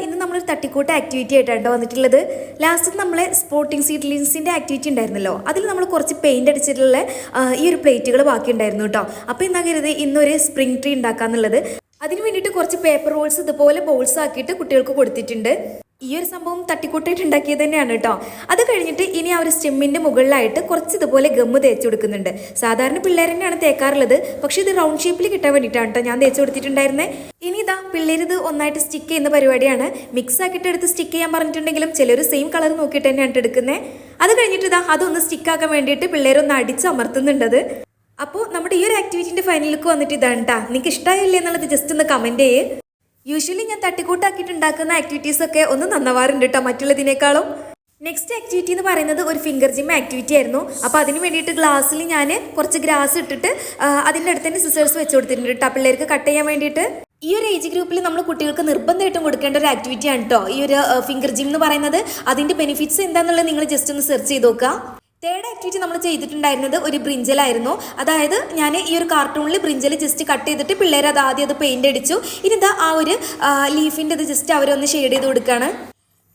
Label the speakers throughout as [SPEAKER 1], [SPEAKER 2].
[SPEAKER 1] ഇന്ന് നമ്മളൊരു തട്ടിക്കൂട്ട് ആക്ടിവിറ്റി ആയിട്ടാണ് വന്നിട്ടുള്ളത്. ലാസ്റ്റ് നമ്മളെ സ്പോർട്ടിംഗ് സീഡ്ലിങ്സിൻ്റെ ആക്ടിവിറ്റി ഉണ്ടായിരുന്നല്ലോ, അതിൽ നമ്മൾ കുറച്ച് പെയിൻ്റ് അടിച്ചിട്ടുള്ള ഈ ഒരു പ്ലേറ്റുകൾ ബാക്കി ഉണ്ടായിരുന്നു കേട്ടോ. അപ്പോൾ എന്നാ കരുതി ഇന്നൊരു സ്പ്രിംഗ് ട്രീ ഉണ്ടാക്കാന്നുള്ളത്. അതിന് വേണ്ടിയിട്ട് കുറച്ച് പേപ്പർ റോൾസ് ഇതുപോലെ ബോൾസ് ആക്കിയിട്ട് കുട്ടികൾക്ക് കൊടുത്തിട്ടുണ്ട്. ഈ ഒരു സംഭവം തട്ടിക്കൂട്ടായിട്ട് ഉണ്ടാക്കിയത് തന്നെയാണ് കേട്ടോ. അത് കഴിഞ്ഞിട്ട് ഇനി ആ ഒരു സ്റ്റെമ്മിൻ്റെ മുകളിലായിട്ട് കുറച്ച് ഇതുപോലെ ഗമ്മ് തേച്ച് കൊടുക്കുന്നുണ്ട്. സാധാരണ പിള്ളേർ തന്നെയാണ് തേക്കാറുള്ളത്, പക്ഷേ ഇത് റൗണ്ട് ഷേപ്പിൽ കിട്ടാൻ വേണ്ടിയിട്ടാണ് കേട്ടോ ഞാൻ തേച്ച് കൊടുത്തിട്ടുണ്ടായിരുന്നത്. ഇനി ഇതാ പിള്ളേർ ഇത് ഒന്നായിട്ട് സ്റ്റിക്ക് ചെയ്യുന്ന പരിപാടിയാണ്. മിക്സ് ആക്കിയിട്ട് എടുത്ത് സ്റ്റിക്ക് ചെയ്യാൻ പറഞ്ഞിട്ടുണ്ടെങ്കിലും ചിലർ സെയിം കളർ നോക്കിയിട്ട് തന്നെയാണ് എടുക്കുന്നത്. അത് കഴിഞ്ഞിട്ട് ഇതാ അതൊന്ന് സ്റ്റിക്കാക്കാൻ വേണ്ടിയിട്ട് പിള്ളേരൊന്ന് അടിച്ച് അമർത്തുന്നുണ്ടത്. അപ്പോൾ നമ്മുടെ ഈ ഒരു ആക്ടിവിറ്റിൻ്റെ ഫൈനൽ ലുക്ക് വന്നിട്ട് ഇതാണ് കേട്ടോ. നിങ്ങൾക്ക് ഇഷ്ടമായില്ലേ എന്നുള്ളത് ജസ്റ്റ് ഒന്ന് കമൻറ്റ് ചെയ്യേ. യൂഷ്വലി ഞാൻ തട്ടിക്കൂട്ടാക്കിയിട്ട് ഉണ്ടാക്കുന്ന ആക്ടിവിറ്റീസൊക്കെ ഒന്ന് നന്നാവാറുണ്ട് കേട്ടോ മറ്റുള്ളതിനേക്കാളും. നെക്സ്റ്റ് ആക്ടിവിറ്റി എന്ന് പറയുന്നത് ഒരു ഫിംഗർ ജിം ആക്ടിവിറ്റി ആയിരുന്നു. അപ്പോൾ അതിന് വേണ്ടിയിട്ട് ഗ്ലാസ്സിൽ ഞാൻ കുറച്ച് ഗ്രാസ് ഇട്ടിട്ട് അതിൻ്റെ അടുത്ത് തന്നെ സിസേഴ്സ് വെച്ച് കൊടുത്തിട്ടുണ്ട് കേട്ടോ പിള്ളേർക്ക് കട്ട് ചെയ്യാൻ വേണ്ടിയിട്ട്. ഈ ഒരു ഏജ് ഗ്രൂപ്പിൽ നമ്മൾ കുട്ടികൾക്ക് നിർബന്ധമായിട്ടും കൊടുക്കേണ്ട ഒരു ആക്ടിവിറ്റിയാണ് കേട്ടോ ഈ ഒരു ഫിംഗർ ജിം എന്ന് പറയുന്നത്. അതിൻ്റെ ബെനിഫിറ്റ്സ് എന്താണെന്നുള്ളത് നിങ്ങൾ ജസ്റ്റ് ഒന്ന് സെർച്ച് ചെയ്ത് നോക്കുക. തേർഡ് ആക്ടിവിറ്റി നമ്മൾ ചെയ്തിട്ടുണ്ടായിരുന്നത് ഒരു ബ്രിഞ്ചലായിരുന്നു. അതായത് ഞാൻ ഈ ഒരു കാർട്ടൂണിൽ ബ്രിഞ്ചൽ ജസ്റ്റ് കട്ട് ചെയ്തിട്ട് പിള്ളേർ അത് ആദ്യം അത് പെയിൻ്റ് അടിച്ചു. ഇനി ഇതാ ആ ഒരു ലീഫിൻ്റെ ഇത് ജസ്റ്റ് അവരൊന്ന് ഷെയ്ഡ് ചെയ്ത് കൊടുക്കുകയാണ്.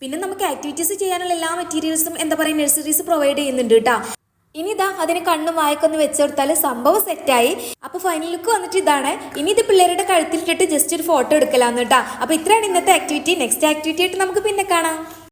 [SPEAKER 1] പിന്നെ നമുക്ക് ആക്ടിവിറ്റീസ് ചെയ്യാനുള്ള എല്ലാ മെറ്റീരിയൽസും എന്താ പറയുക നഴ്സറീസ് പ്രൊവൈഡ് ചെയ്യുന്നുണ്ട് കേട്ടോ. ഇനി ഇതാ അതിന് കണ്ണും വായിക്കൊന്ന് വെച്ചുകൊടുത്താൽ സംഭവം സെറ്റായി. അപ്പോൾ ഫൈനൽ ലുക്ക് വന്നിട്ട് ഇതാണ്. ഇനി ഇത് പിള്ളേരുടെ കഴുത്തിലിട്ടിട്ട് ജസ്റ്റ് ഒരു ഫോട്ടോ എടുക്കലാന്ന് കേട്ടോ. അപ്പോൾ ഇത്രയാണ് ഇന്നത്തെ ആക്ടിവിറ്റി. നെക്സ്റ്റ് ആക്ടിവിറ്റി ആയിട്ട് നമുക്ക് പിന്നെ കാണാം.